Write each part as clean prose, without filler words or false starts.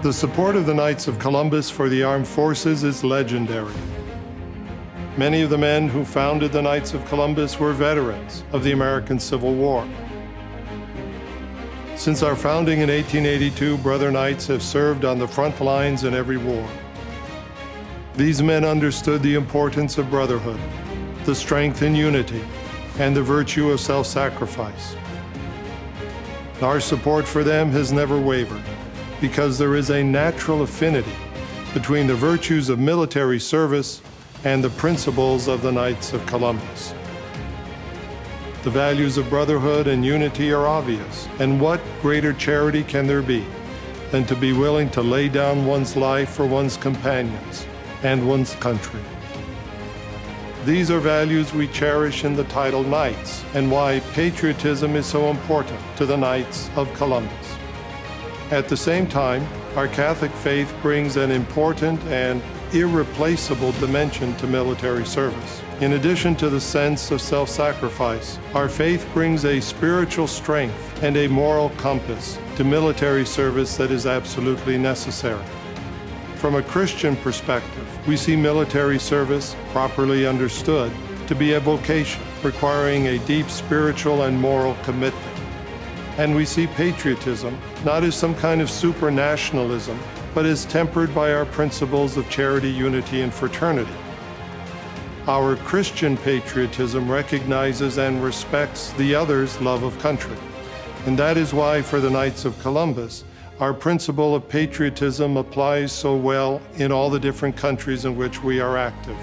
The support of the Knights of Columbus for the armed forces is legendary. Many of the men who founded the Knights of Columbus were veterans of the American Civil War. Since our founding in 1882, Brother Knights have served on the front lines in every war. These men understood the importance of brotherhood, the strength in unity, and the virtue of self-sacrifice. Our support for them has never wavered, because there is a natural affinity between the virtues of military service and the principles of the Knights of Columbus. The values of brotherhood and unity are obvious, and what greater charity can there be than to be willing to lay down one's life for one's companions and one's country? These are values we cherish in the title Knights, and why patriotism is so important to the Knights of Columbus. At the same time, our Catholic faith brings an important and irreplaceable dimension to military service. In addition to the sense of self-sacrifice, our faith brings a spiritual strength and a moral compass to military service that is absolutely necessary. From a Christian perspective, we see military service, properly understood, to be a vocation requiring a deep spiritual and moral commitment. And we see patriotism not as some kind of supranationalism, but as tempered by our principles of charity, unity, and fraternity. Our Christian patriotism recognizes and respects the other's love of country. And that is why, for the Knights of Columbus, our principle of patriotism applies so well in all the different countries in which we are active.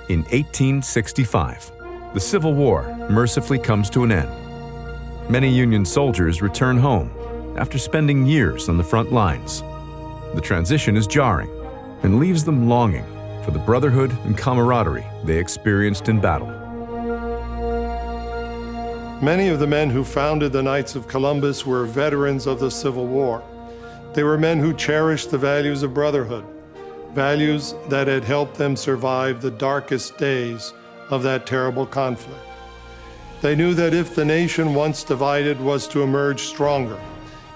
In 1865, the Civil War mercifully comes to an end. Many Union soldiers return home after spending years on the front lines. The transition is jarring and leaves them longing for the brotherhood and camaraderie they experienced in battle. Many of the men who founded the Knights of Columbus were veterans of the Civil War. They were men who cherished the values of brotherhood, values that had helped them survive the darkest days of that terrible conflict. They knew that if the nation once divided was to emerge stronger,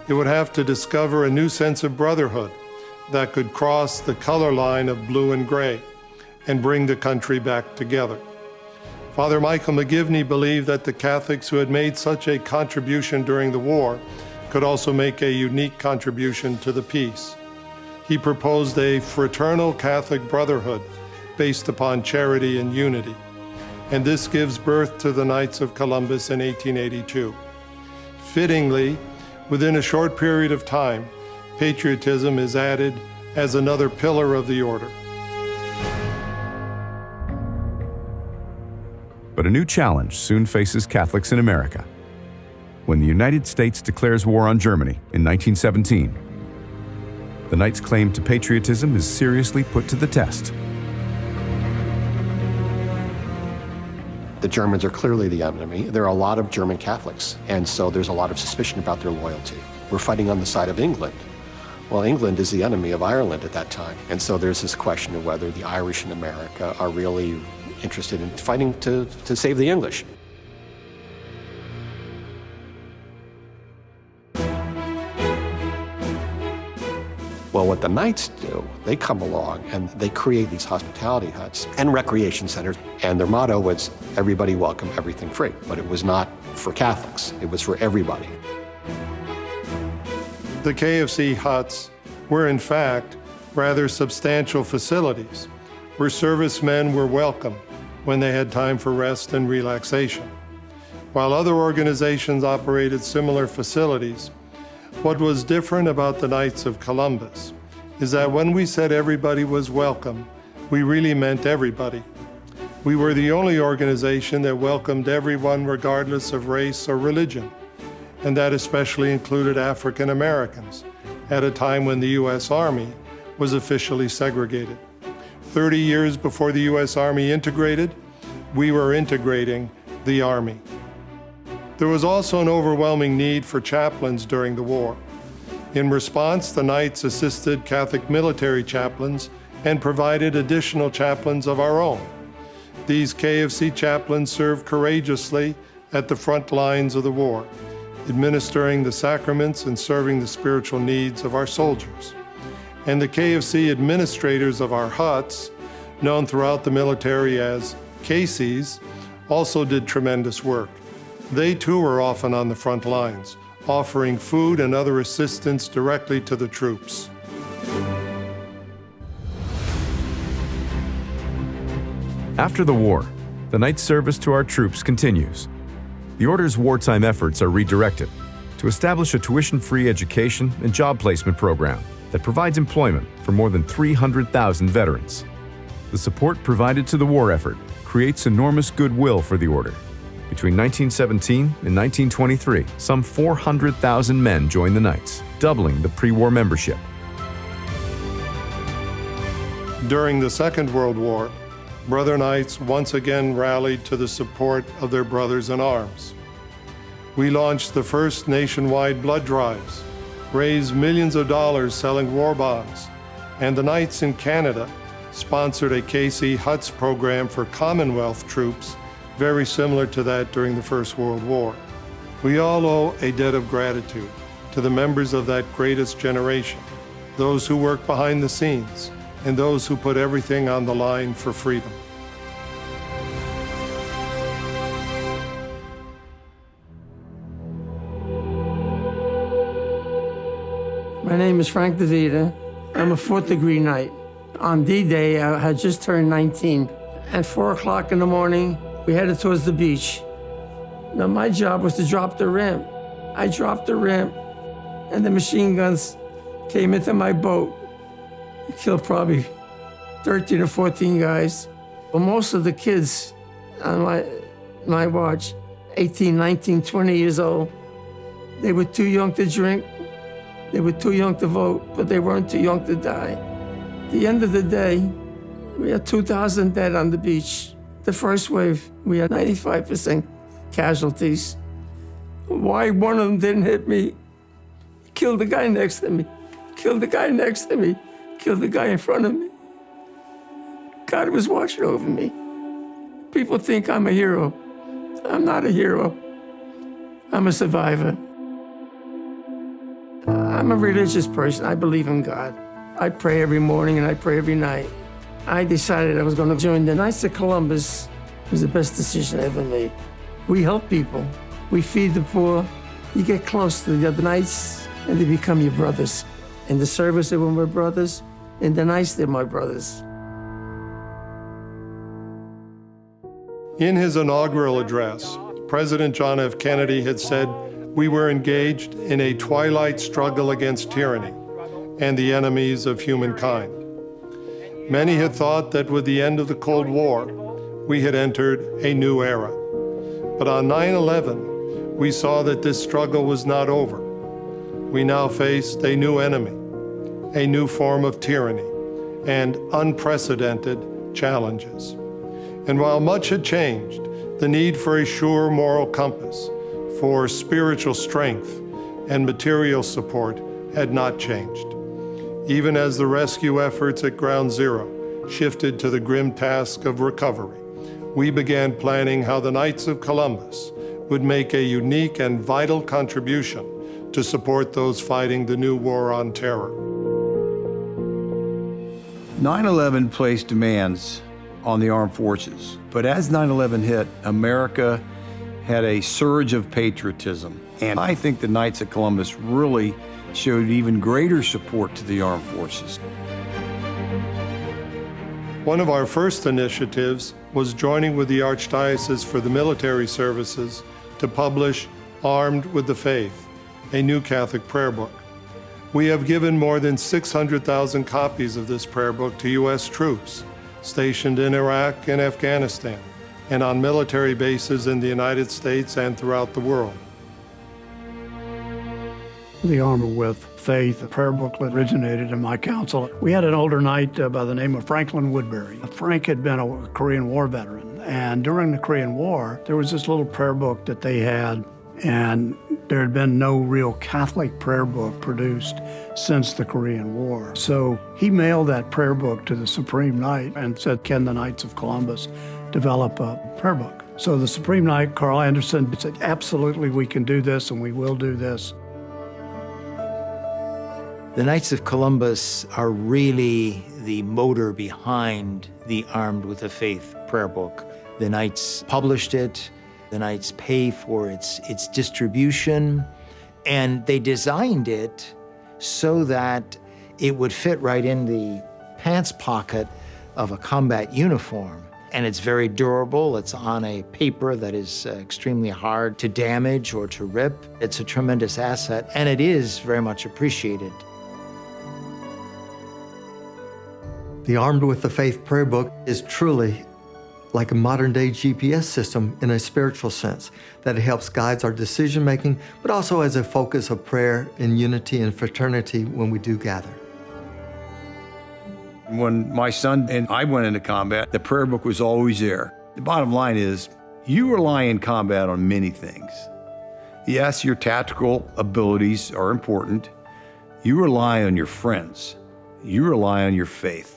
it would have to discover a new sense of brotherhood that could cross the color line of blue and gray and bring the country back together. Father Michael McGivney believed that the Catholics who had made such a contribution during the war could also make a unique contribution to the peace. He proposed a fraternal Catholic brotherhood based upon charity and unity, and this gives birth to the Knights of Columbus in 1882. Fittingly, within a short period of time, patriotism is added as another pillar of the order. But a new challenge soon faces Catholics in America. When the United States declares war on Germany in 1917, the Knights' claim to patriotism is seriously put to the test. The Germans are clearly the enemy. There are a lot of German Catholics, and so there's a lot of suspicion about their loyalty. We're fighting on the side of England. Well, England is the enemy of Ireland at that time, and so there's this question of whether the Irish in America are really interested in fighting to save the English. Well, what the Knights do, they come along and they create these hospitality huts and recreation centers, and their motto was, everybody welcome, everything free. But it was not for Catholics, it was for everybody. The KFC huts were, in fact, rather substantial facilities where servicemen were welcome when they had time for rest and relaxation. While other organizations operated similar facilities, what was different about the Knights of Columbus is that when we said everybody was welcome, we really meant everybody. We were the only organization that welcomed everyone regardless of race or religion, and that especially included African Americans, at a time when the U.S. Army was officially segregated. 30 years before the U.S. Army integrated, we were integrating the Army. There was also an overwhelming need for chaplains during the war. In response, the Knights assisted Catholic military chaplains and provided additional chaplains of our own. These KFC chaplains served courageously at the front lines of the war, administering the sacraments and serving the spiritual needs of our soldiers. And the KFC administrators of our huts, known throughout the military as KCs, also did tremendous work. They too were often on the front lines, offering food and other assistance directly to the troops. After the war, the Knights' service to our troops continues. The Order's wartime efforts are redirected to establish a tuition-free education and job placement program that provides employment for more than 300,000 veterans. The support provided to the war effort creates enormous goodwill for the Order. Between 1917 and 1923, some 400,000 men joined the Knights, doubling the pre-war membership. During the Second World War, Brother Knights once again rallied to the support of their brothers in arms. We launched the first nationwide blood drives, raised millions of dollars selling war bonds, and the Knights in Canada sponsored a KC Huts program for Commonwealth troops, very similar to that during the First World War. We all owe a debt of gratitude to the members of that greatest generation, those who work behind the scenes, and those who put everything on the line for freedom. My name is Frank DeVita. I'm a 4th degree Knight. On D-Day, I had just turned 19. At 4 o'clock in the morning, we headed towards the beach. Now, my job was to drop the ramp. I dropped the ramp, and the machine guns came into my boat. It killed probably 13 or 14 guys. But most of the kids on my watch, 18, 19, 20 years old, they were too young to drink. They were too young to vote, but they weren't too young to die. At the end of the day, we had 2,000 dead on the beach. The first wave, we had 95% casualties. Why one of them didn't hit me? Killed the guy next to me. Killed the guy next to me. Killed the guy in front of me. God was watching over me. People think I'm a hero. I'm not a hero. I'm a survivor. I'm a religious person. I believe in God. I pray every morning and I pray every night. I decided I was going to join the Knights of Columbus. It was the best decision I ever made. We help people. We feed the poor. You get close to the other Knights and they become your brothers. In the service, they were my brothers. In the Knights, they're my brothers. In his inaugural address, President John F. Kennedy had said, "We were engaged in a twilight struggle against tyranny and the enemies of humankind." Many had thought that with the end of the Cold War, we had entered a new era. But on 9/11, we saw that this struggle was not over. We now faced a new enemy, a new form of tyranny, and unprecedented challenges. And while much had changed, the need for a sure moral compass, for spiritual strength and material support had not changed. Even as the rescue efforts at Ground Zero shifted to the grim task of recovery, we began planning how the Knights of Columbus would make a unique and vital contribution to support those fighting the new war on terror. 9/11 placed demands on the armed forces, but as 9/11 hit, America had a surge of patriotism. And I think the Knights of Columbus really showed even greater support to the armed forces. One of our first initiatives was joining with the Archdiocese for the Military Services to publish Armed with the Faith, a new Catholic prayer book. We have given more than 600,000 copies of this prayer book to U.S. troops stationed in Iraq and Afghanistan and on military bases in the United States and throughout the world. The Armed with Faith prayer booklet originated in my council. We had an older knight by the name of Franklin Woodbury. Frank had been a Korean War veteran, and during the Korean War, there was this little prayer book that they had, and there had been no real Catholic prayer book produced since the Korean War. So he mailed that prayer book to the Supreme Knight and said, can the Knights of Columbus develop a prayer book? So the Supreme Knight, Carl Anderson, said, absolutely, we can do this and we will do this. The Knights of Columbus are really the motor behind the Armed with the Faith prayer book. The Knights published it, the Knights pay for its distribution, and they designed it so that it would fit right in the pants pocket of a combat uniform. And it's very durable. It's on a paper that is extremely hard to damage or to rip. It's a tremendous asset, and it is very much appreciated. The Armed with the Faith prayer book is truly like a modern-day GPS system in a spiritual sense, that it helps guide our decision-making, but also as a focus of prayer and unity and fraternity when we do gather. When my son and I went into combat, the prayer book was always there. The bottom line is, you rely in combat on many things. Yes, your tactical abilities are important. You rely on your friends. You rely on your faith.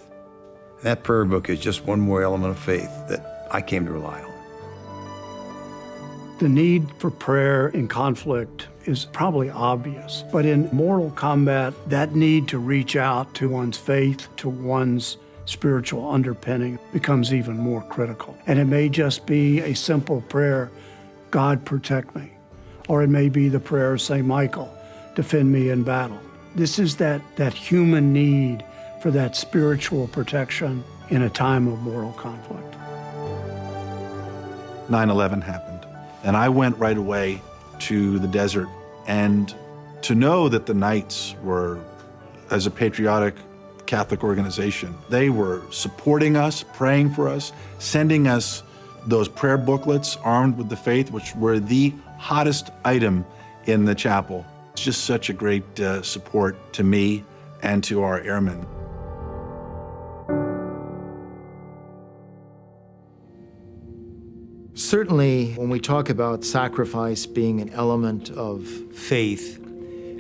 That prayer book is just one more element of faith that I came to rely on. The need for prayer in conflict is probably obvious, but in mortal combat, that need to reach out to one's faith, to one's spiritual underpinning becomes even more critical. And it may just be a simple prayer, God protect me, or it may be the prayer of St. Michael, defend me in battle. This is that human need for that spiritual protection in a time of mortal conflict. 9/11 happened, and I went right away to the desert, and to know that the Knights were, as a patriotic Catholic organization, they were supporting us, praying for us, sending us those prayer booklets, Armed with the Faith, which were the hottest item in the chapel. It's just such a great support to me and to our airmen. Certainly, when we talk about sacrifice being an element of faith,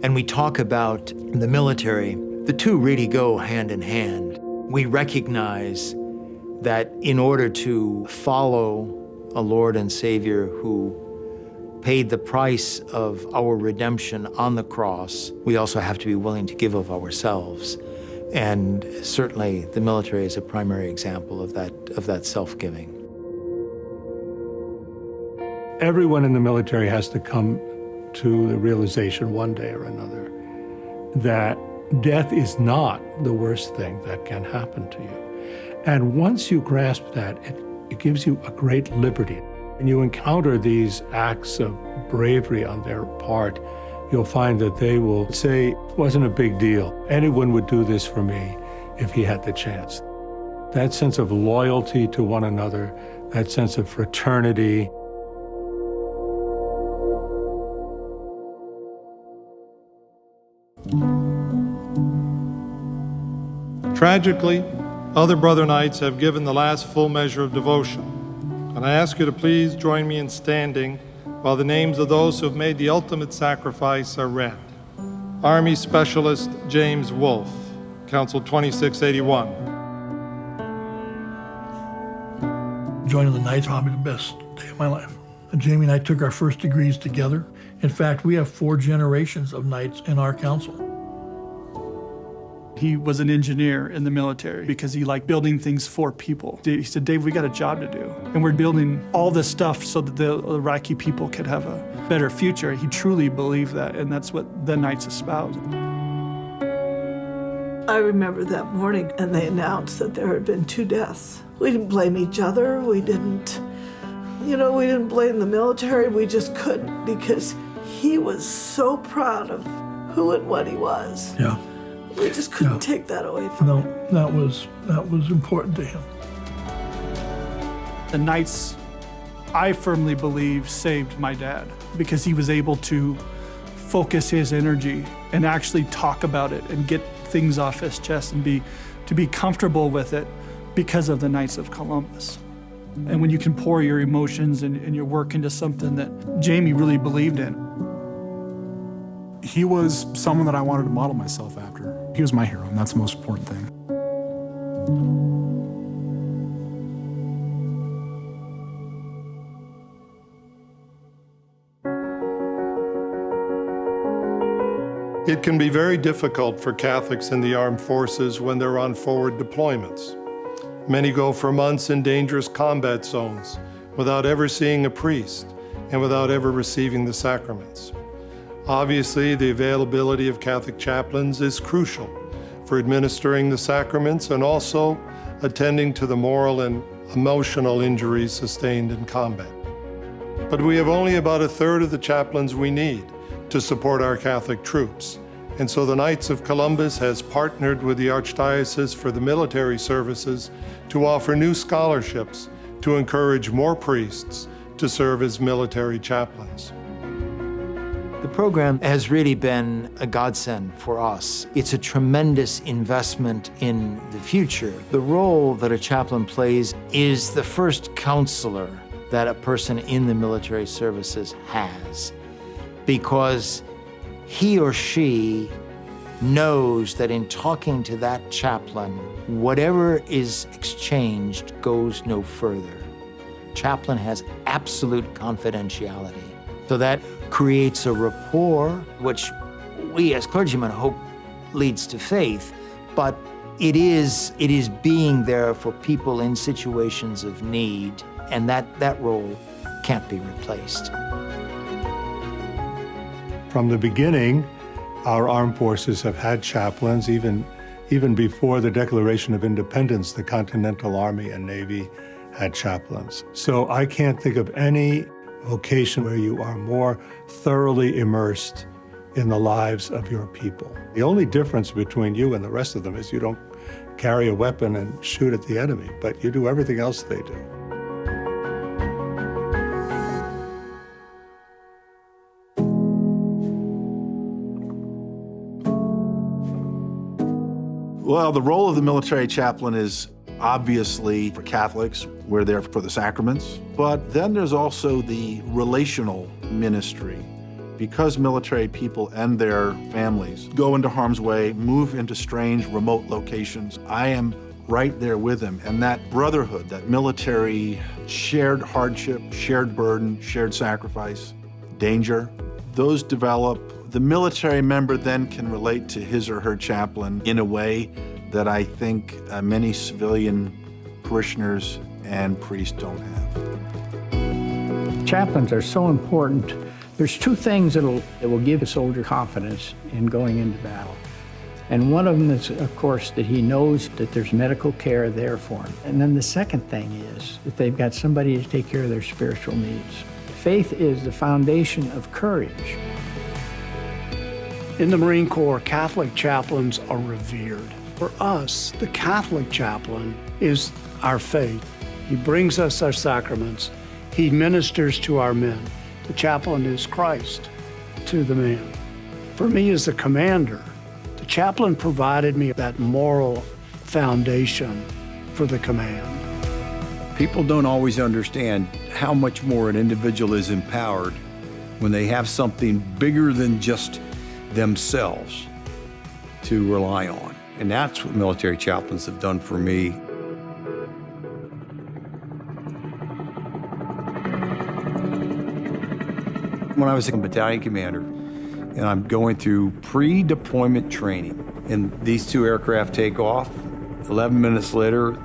and we talk about the military, the two really go hand in hand. We recognize that in order to follow a Lord and Savior who paid the price of our redemption on the cross, we also have to be willing to give of ourselves. And certainly the military is a primary example of that self-giving. Everyone in the military has to come to the realization one day or another that death is not the worst thing that can happen to you. And once you grasp that, it gives you a great liberty. When you encounter these acts of bravery on their part, you'll find that they will say, it wasn't a big deal. Anyone would do this for me if he had the chance. That sense of loyalty to one another, that sense of fraternity. Tragically, other brother knights have given the last full measure of devotion, and I ask you to please join me in standing while the names of those who have made the ultimate sacrifice are read. Army Specialist James Wolfe, Council 2681. Joining the Knights, probably the best day of my life. Jamie and I took our first degrees together. In fact, we have 4 generations of Knights in our council. He was an engineer in the military because he liked building things for people. He said, Dave, we got a job to do. And we're building all this stuff so that the Iraqi people could have a better future. He truly believed that, and that's what the Knights espouse. I remember that morning, and they announced that there had been 2 deaths. We didn't blame each other. We didn't blame the military. We just couldn't, because he was so proud of who and what he was. Yeah. We just couldn't take that away from him. No, that was important to him. The Knights, I firmly believe, saved my dad because he was able to focus his energy and actually talk about it and get things off his chest and to be comfortable with it because of the Knights of Columbus. And when you can pour your emotions and your work into something that Jamie really believed in. He was someone that I wanted to model myself after. He was my hero, and that's the most important thing. It can be very difficult for Catholics in the armed forces when they're on forward deployments. Many go for months in dangerous combat zones without ever seeing a priest and without ever receiving the sacraments. Obviously, the availability of Catholic chaplains is crucial for administering the sacraments and also attending to the moral and emotional injuries sustained in combat. But we have only about a third of the chaplains we need to support our Catholic troops. And so the Knights of Columbus has partnered with the Archdiocese for the Military Services to offer new scholarships to encourage more priests to serve as military chaplains. The program has really been a godsend for us. It's a tremendous investment in the future. The role that a chaplain plays is the first counselor that a person in the military services has, because he or she knows that in talking to that chaplain, whatever is exchanged goes no further. Chaplain has absolute confidentiality. So that creates a rapport, which we as clergymen hope leads to faith, but it is being there for people in situations of need, and that role can't be replaced. From the beginning, our armed forces have had chaplains. Even before the Declaration of Independence, the Continental Army and Navy had chaplains. So I can't think of any vocation where you are more thoroughly immersed in the lives of your people. The only difference between you and the rest of them is you don't carry a weapon and shoot at the enemy, but you do everything else they do. Well, the role of the military chaplain is obviously for Catholics. We're there for the sacraments. But then there's also the relational ministry. Because military people and their families go into harm's way, move into strange, remote locations, I am right there with them. And that brotherhood, that military shared hardship, shared burden, shared sacrifice, danger, those develop. The military member then can relate to his or her chaplain in a way that I think many civilian parishioners and priests don't have. Chaplains are so important. There's two things that will give a soldier confidence in going into battle. And one of them is, of course, that he knows that there's medical care there for him. And then the second thing is that they've got somebody to take care of their spiritual needs. Faith is the foundation of courage. In the Marine Corps, Catholic chaplains are revered. For us, the Catholic chaplain is our faith. He brings us our sacraments. He ministers to our men. The chaplain is Christ to the man. For me as the commander, the chaplain provided me that moral foundation for the command. People don't always understand how much more an individual is empowered when they have something bigger than just themselves to rely on. And that's what military chaplains have done for me. When I was a battalion commander, and I'm going through pre-deployment training, and these two aircraft take off, 11 minutes later,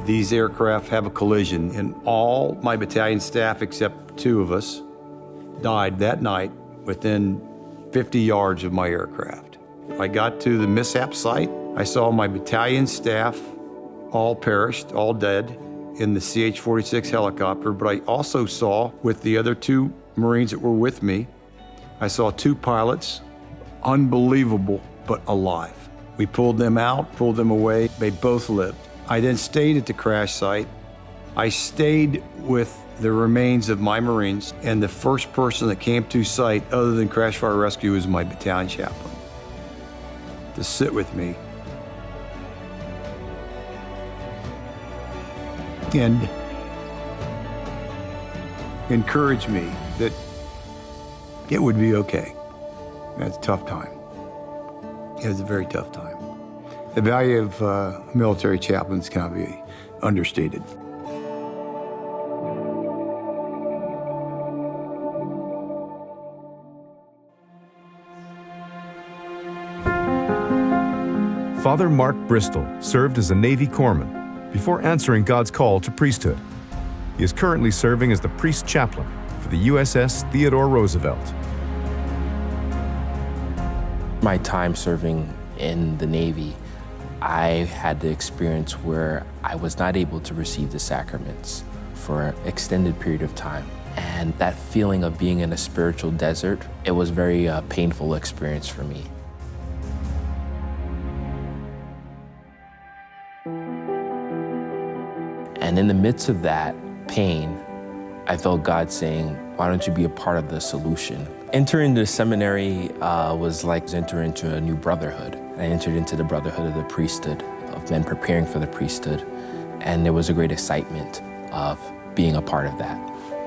these aircraft have a collision, and all my battalion staff, except two of us, died that night within 50 yards of my aircraft. I got to the mishap site. I saw my battalion staff all perished, all dead in the CH-46 helicopter, but I also saw, with the other two Marines that were with me, I saw two pilots, unbelievable, but alive. We pulled them out, pulled them away. They both lived. I then stayed at the crash site. I stayed with the remains of my Marines, and the first person that came to site other than crash fire rescue was my battalion chaplain to sit with me and encourage me that it would be okay. That's a tough time. It was a very tough time. The value of military chaplains cannot be understated. Father Mark Bristol served as a Navy corpsman before answering God's call to priesthood. He is currently serving as the priest chaplain for the USS Theodore Roosevelt. My time serving in the Navy, I had the experience where I was not able to receive the sacraments for an extended period of time. And that feeling of being in a spiritual desert, it was a very painful experience for me. And in the midst of that pain, I felt God saying, why don't you be a part of the solution? Entering the seminary was like entering into a new brotherhood. I entered into the brotherhood of the priesthood, of men preparing for the priesthood, and there was a great excitement of being a part of that.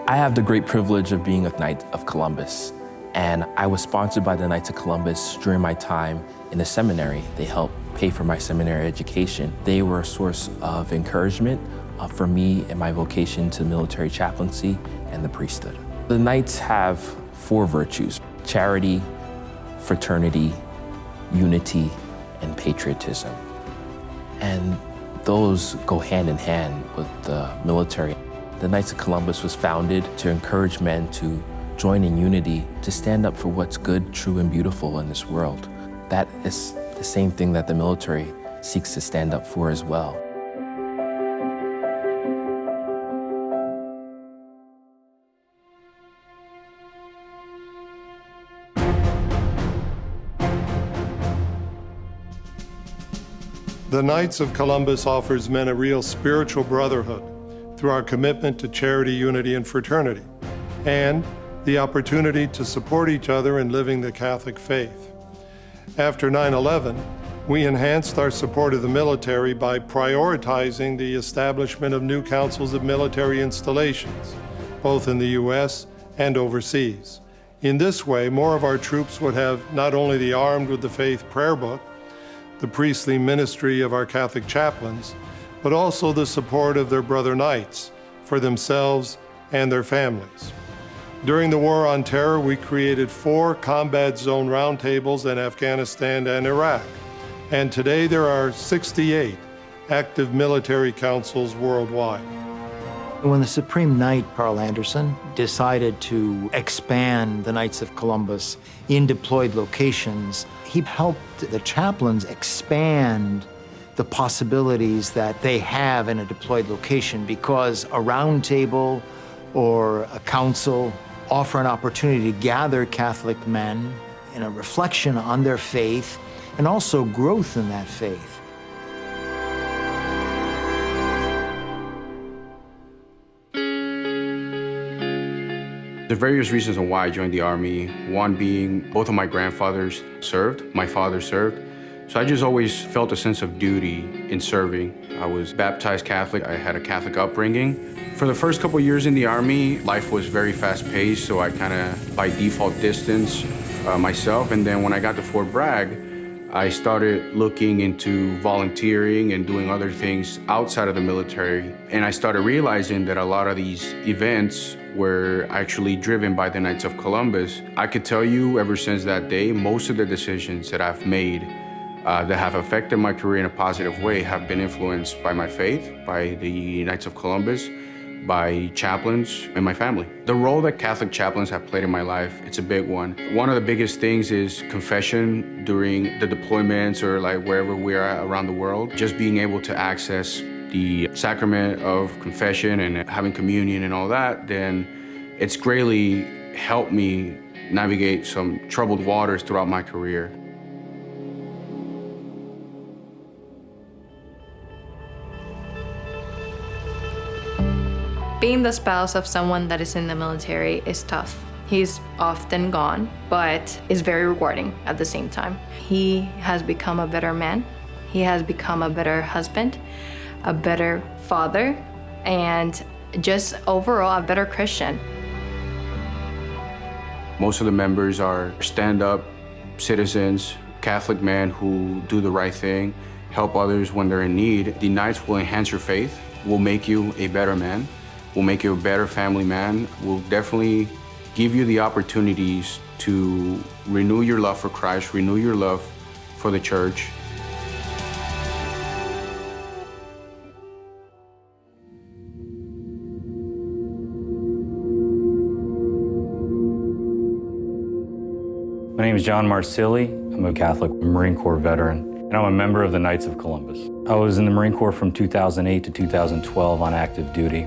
I have the great privilege of being a Knight of Columbus, and I was sponsored by the Knights of Columbus during my time in the seminary. They helped pay for my seminary education. They were a source of encouragement for me in my vocation to military chaplaincy and the priesthood. The Knights have 4 virtues: charity, fraternity, unity, and patriotism. And those go hand in hand with the military. The Knights of Columbus was founded to encourage men to join in unity, to stand up for what's good, true, and beautiful in this world. That is the same thing that the military seeks to stand up for as well. The Knights of Columbus offers men a real spiritual brotherhood through our commitment to charity, unity, and fraternity, and the opportunity to support each other in living the Catholic faith. After 9/11, we enhanced our support of the military by prioritizing the establishment of new councils of military installations, both in the U.S. and overseas. In this way, more of our troops would have not only the Armed with the Faith prayer book, the priestly ministry of our Catholic chaplains, but also the support of their brother knights for themselves and their families. During the War on Terror, we created 4 combat zone roundtables in Afghanistan and Iraq, and today there are 68 active military councils worldwide. When the Supreme Knight, Carl Anderson, decided to expand the Knights of Columbus in deployed locations, he helped the chaplains expand the possibilities that they have in a deployed location, because a round table or a council offer an opportunity to gather Catholic men in a reflection on their faith and also growth in that faith. There are various reasons on why I joined the Army. One being both of my grandfathers served, my father served. So I just always felt a sense of duty in serving. I was baptized Catholic. I had a Catholic upbringing. For the first couple of years in the Army, life was very fast-paced, so I kind of, by default, distanced myself. And then when I got to Fort Bragg, I started looking into volunteering and doing other things outside of the military. And I started realizing that a lot of these events were actually driven by the Knights of Columbus. I could tell you, ever since that day, most of the decisions that I've made that have affected my career in a positive way have been influenced by my faith, by the Knights of Columbus, by chaplains, and my family. The role that Catholic chaplains have played in my life, it's a big one. One of the biggest things is confession during the deployments or like wherever we are around the world. Just being able to access the sacrament of confession and having communion and all that, then it's greatly helped me navigate some troubled waters throughout my career. Being the spouse of someone that is in the military is tough. He's often gone, but it's very rewarding at the same time. He has become a better man. He has become a better husband, a better father, and just overall a better Christian. Most of the members are stand-up citizens, Catholic men who do the right thing, help others when they're in need. The Knights will enhance your faith, will make you a better man, will make you a better family man, will definitely give you the opportunities to renew your love for Christ, renew your love for the church. My name is John Marsili. I'm a Catholic Marine Corps veteran, and I'm a member of the Knights of Columbus. I was in the Marine Corps from 2008 to 2012 on active duty.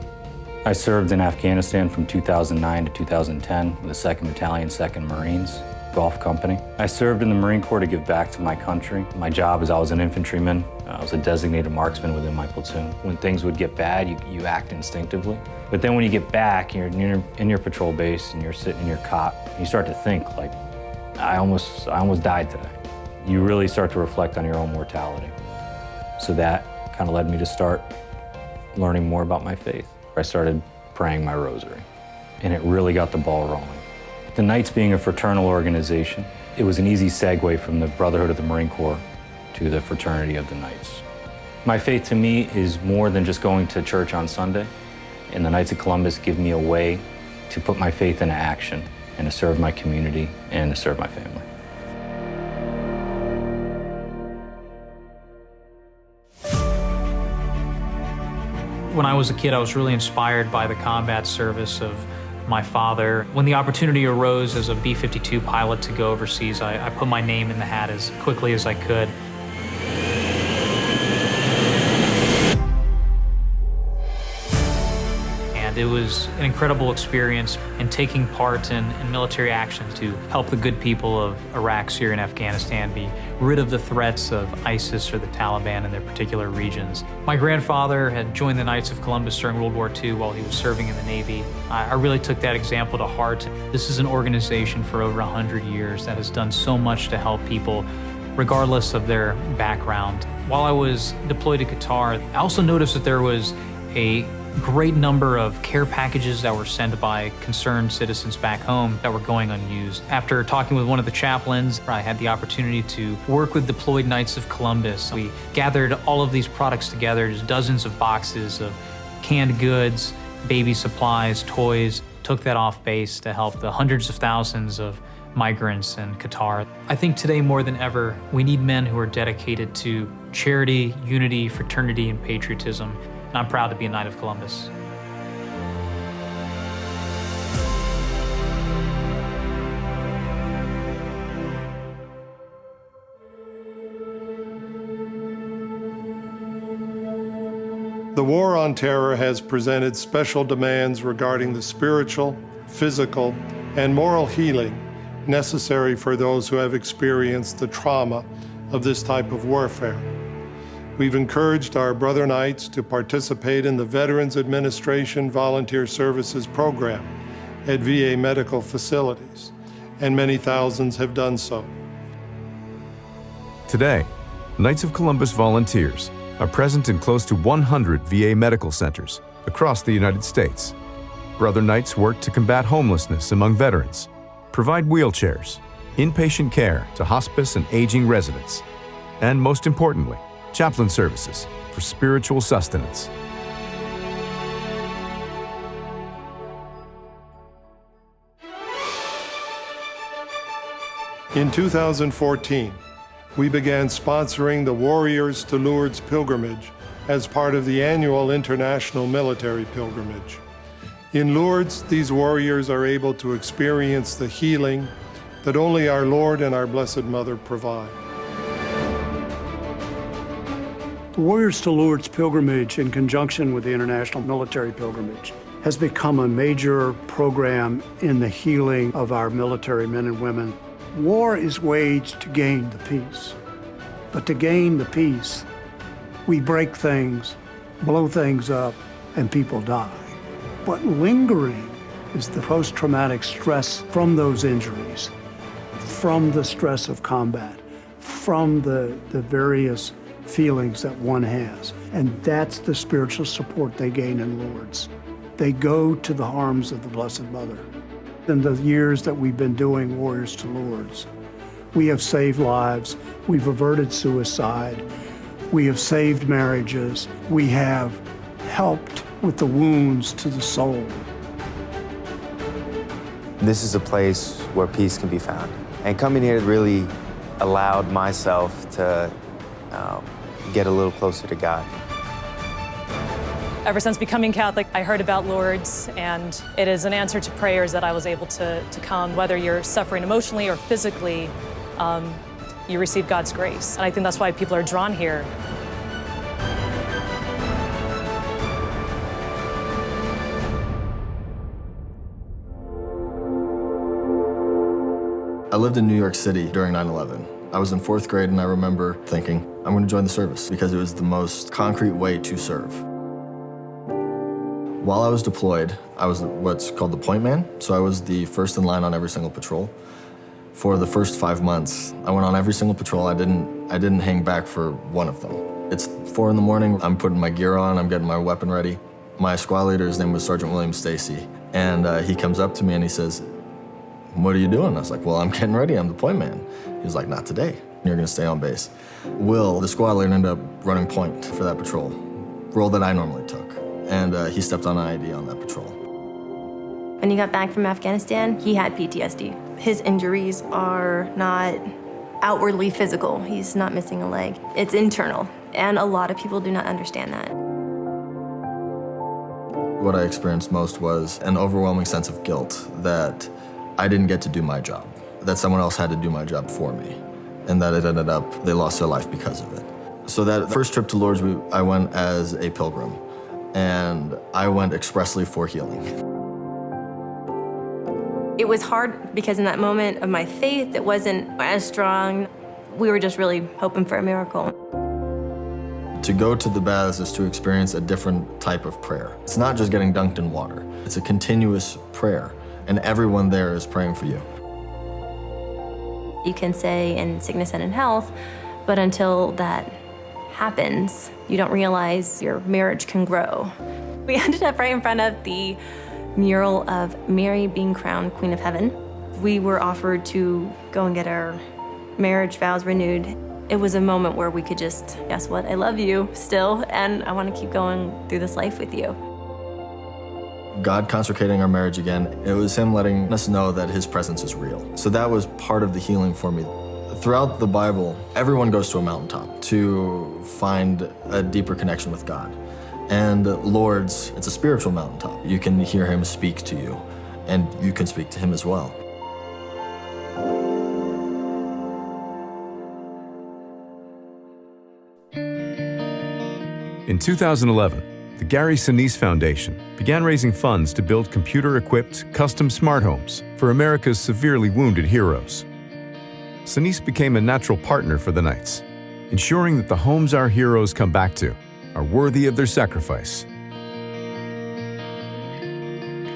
I served in Afghanistan from 2009 to 2010 with the 2nd Battalion, 2nd Marines, Gulf Company. I served in the Marine Corps to give back to my country. My job is I was an infantryman. I was a designated marksman within my platoon. When things would get bad, you act instinctively. But then when you get back, you're in your patrol base and you're sitting in your cot, you start to think like, I almost died today. You really start to reflect on your own mortality. So that kind of led me to start learning more about my faith. I started praying my rosary, and it really got the ball rolling. The Knights being a fraternal organization, it was an easy segue from the Brotherhood of the Marine Corps to the Fraternity of the Knights. My faith to me is more than just going to church on Sunday, and the Knights of Columbus give me a way to put my faith into action and to serve my community and to serve my family. When I was a kid, I was really inspired by the combat service of my father. When the opportunity arose as a B-52 pilot to go overseas, I put my name in the hat as quickly as I could. And it was an incredible experience in taking part in military action to help the good people of Iraq, Syria, and Afghanistan be rid of the threats of ISIS or the Taliban in their particular regions. My grandfather had joined the Knights of Columbus during World War II while he was serving in the Navy. I really took that example to heart. This is an organization for over 100 years that has done so much to help people regardless of their background. While I was deployed to Qatar, I also noticed that there was a great number of care packages that were sent by concerned citizens back home that were going unused. After talking with one of the chaplains, I had the opportunity to work with deployed Knights of Columbus. We gathered all of these products together, just dozens of boxes of canned goods, baby supplies, toys, took that off base to help the hundreds of thousands of migrants in Qatar. I think today more than ever, we need men who are dedicated to charity, unity, fraternity, and patriotism. And I'm proud to be a Knight of Columbus. The War on Terror has presented special demands regarding the spiritual, physical, and moral healing necessary for those who have experienced the trauma of this type of warfare. We've encouraged our brother Knights to participate in the Veterans Administration Volunteer Services Program at VA medical facilities, and many thousands have done so. Today, Knights of Columbus volunteers are present in close to 100 VA medical centers across the United States. Brother Knights work to combat homelessness among veterans, provide wheelchairs, inpatient care to hospice and aging residents, and most importantly, chaplain services for spiritual sustenance. In 2014, we began sponsoring the Warriors to Lourdes pilgrimage as part of the annual International Military Pilgrimage. In Lourdes, these warriors are able to experience the healing that only our Lord and our Blessed Mother provide. The Warriors to Lourdes pilgrimage, in conjunction with the International Military Pilgrimage, has become a major program in the healing of our military men and women. War is waged to gain the peace. But to gain the peace, we break things, blow things up, and people die. But lingering is the post-traumatic stress from those injuries, from the stress of combat, from the various feelings that one has. And that's the spiritual support they gain in Lourdes. They go to the arms of the Blessed Mother. In the years that we've been doing Warriors to Lourdes, we have saved lives, we've averted suicide, we have saved marriages, we have helped with the wounds to the soul. This is a place where peace can be found. And coming here really allowed myself to get a little closer to God. Ever since becoming Catholic, I heard about Lourdes, and it is an answer to prayers that I was able to come. Whether you're suffering emotionally or physically, you receive God's grace. And I think that's why people are drawn here. I lived in New York City during 9/11. I was in 4th grade and I remember thinking, I'm going to join the service because it was the most concrete way to serve. While I was deployed, I was what's called the point man, so I was the first in line on every single patrol. For the first 5 months, I went on every single patrol. I didn't hang back for one of them. It's 4 in the morning, I'm putting my gear on, I'm getting my weapon ready. My squad leader, his name was Sergeant William Stacy, and he comes up to me and he says, "What are you doing?" I was like, "Well, I'm getting ready, I'm the point man." He was like, "Not today, you're gonna stay on base." Will, the squad leader, ended up running point for that patrol, role that I normally took, and he stepped on an ID on that patrol. When he got back from Afghanistan, he had PTSD. His injuries are not outwardly physical. He's not missing a leg. It's internal, and a lot of people do not understand that. What I experienced most was an overwhelming sense of guilt that I didn't get to do my job, that someone else had to do my job for me, and that it ended up, they lost their life because of it. So that first trip to Lourdes, I went as a pilgrim, and I went expressly for healing. It was hard because in that moment of my faith, it wasn't as strong. We were just really hoping for a miracle. To go to the baths is to experience a different type of prayer. It's not just getting dunked in water. It's a continuous prayer, and everyone there is praying for you. You can say in sickness and in health, but until that happens, you don't realize your marriage can grow. We ended up right in front of the mural of Mary being crowned Queen of Heaven. We were offered to go and get our marriage vows renewed. It was a moment where we could just, guess what, I love you still, and I want to keep going through this life with you. God consecrating our marriage again, it was him letting us know that his presence is real. So that was part of the healing for me. Throughout the Bible, everyone goes to a mountaintop to find a deeper connection with God. And Lourdes, it's a spiritual mountaintop. You can hear him speak to you, and you can speak to him as well. In 2011, the Gary Sinise Foundation began raising funds to build computer-equipped, custom smart homes for America's severely wounded heroes. Sinise became a natural partner for the Knights, ensuring that the homes our heroes come back to are worthy of their sacrifice.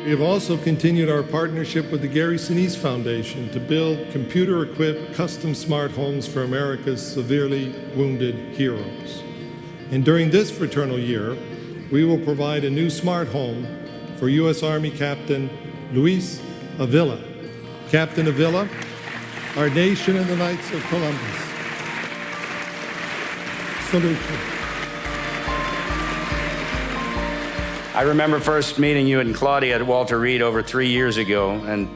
We have also continued our partnership with the Gary Sinise Foundation to build computer-equipped, custom smart homes for America's severely wounded heroes. And during this fraternal year, we will provide a new smart home for U.S. Army Captain Luis Avila. Captain Avila, our nation and the Knights of Columbus salute you. I remember first meeting you and Claudia at Walter Reed over 3 years ago, and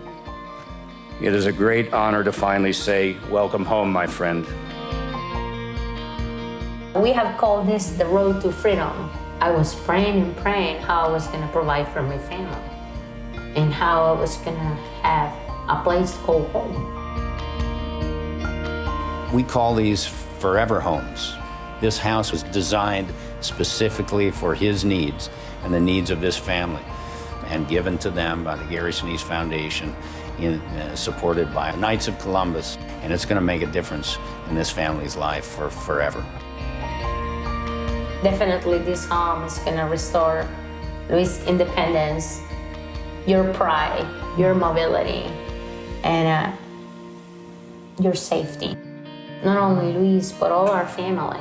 it is a great honor to finally say, welcome home, my friend. We have called this the road to freedom. I was praying and praying how I was going to provide for my family and how I was going to have a place to call home. We call these forever homes. This house was designed specifically for his needs and the needs of this family, and given to them by the Gary Sinise Foundation, supported by Knights of Columbus, and it's going to make a difference in this family's life for forever. Definitely this home is going to restore Luis' independence, your pride, your mobility, and your safety. Not only Luis, but all our family.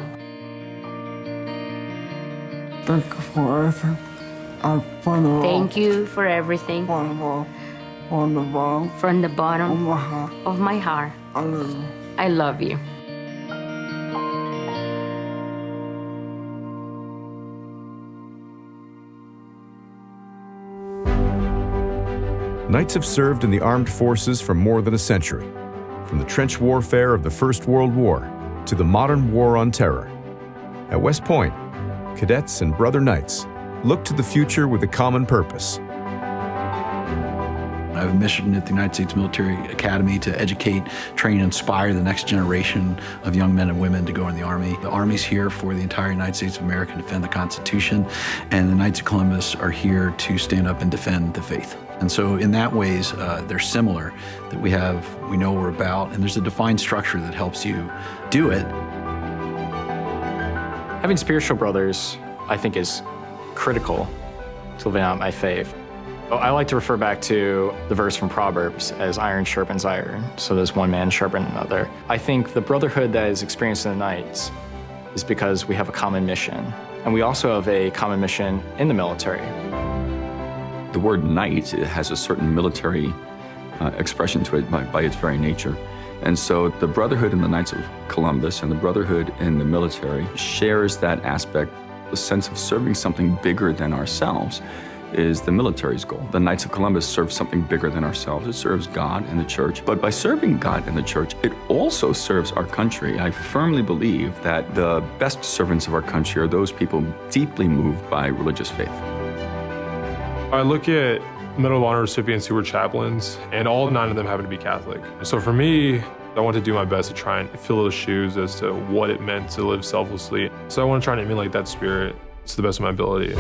Thank you for everything. Thank you for everything. From the bottom of my heart. I love you. Knights have served in the armed forces for more than a century, from the trench warfare of the First World War to the modern war on terror. At West Point, cadets and brother knights look to the future with a common purpose. I have a mission at the United States Military Academy to educate, train, and inspire the next generation of young men and women to go in the Army. The Army's here for the entire United States of America to defend the Constitution, and the Knights of Columbus are here to stand up and defend the faith. And so in that ways, they're similar, that we know what we're about, and there's a defined structure that helps you do it. Having spiritual brothers, I think, is critical to living out my faith. I like to refer back to the verse from Proverbs as iron sharpens iron, so does one man sharpen another. I think the brotherhood that is experienced in the Knights is because we have a common mission, and we also have a common mission in the military. The word knight has a certain military expression to it by its very nature. And so the brotherhood in the Knights of Columbus and the brotherhood in the military shares that aspect. The sense of serving something bigger than ourselves is the military's goal. The Knights of Columbus serve something bigger than ourselves. It serves God and the church. But by serving God and the church, it also serves our country. I firmly believe that the best servants of our country are those people deeply moved by religious faith. I look at Medal of Honor recipients who were chaplains, and all 9 of them happen to be Catholic. So for me, I want to do my best to try and fill those shoes as to what it meant to live selflessly. So I want to try and emulate that spirit to the best of my ability.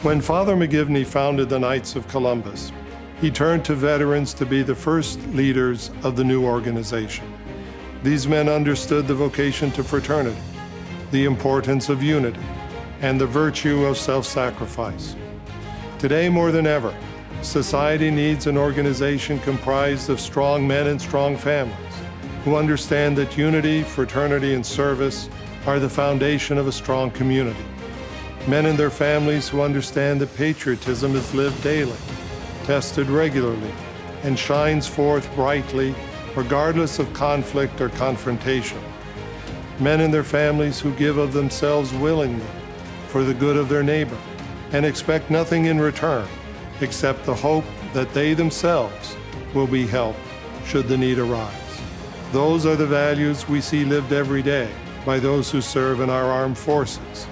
When Father McGivney founded the Knights of Columbus, he turned to veterans to be the first leaders of the new organization. These men understood the vocation to fraternity, the importance of unity, and the virtue of self-sacrifice. Today, more than ever, society needs an organization comprised of strong men and strong families who understand that unity, fraternity, and service are the foundation of a strong community. Men and their families who understand that patriotism is lived daily, tested regularly, and shines forth brightly regardless of conflict or confrontation. Men and their families who give of themselves willingly for the good of their neighbor and expect nothing in return except the hope that they themselves will be helped should the need arise. Those are the values we see lived every day by those who serve in our armed forces,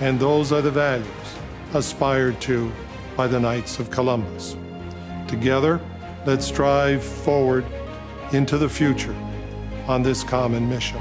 and those are the values aspired to by the Knights of Columbus. Together, let's strive forward into the future on this common mission.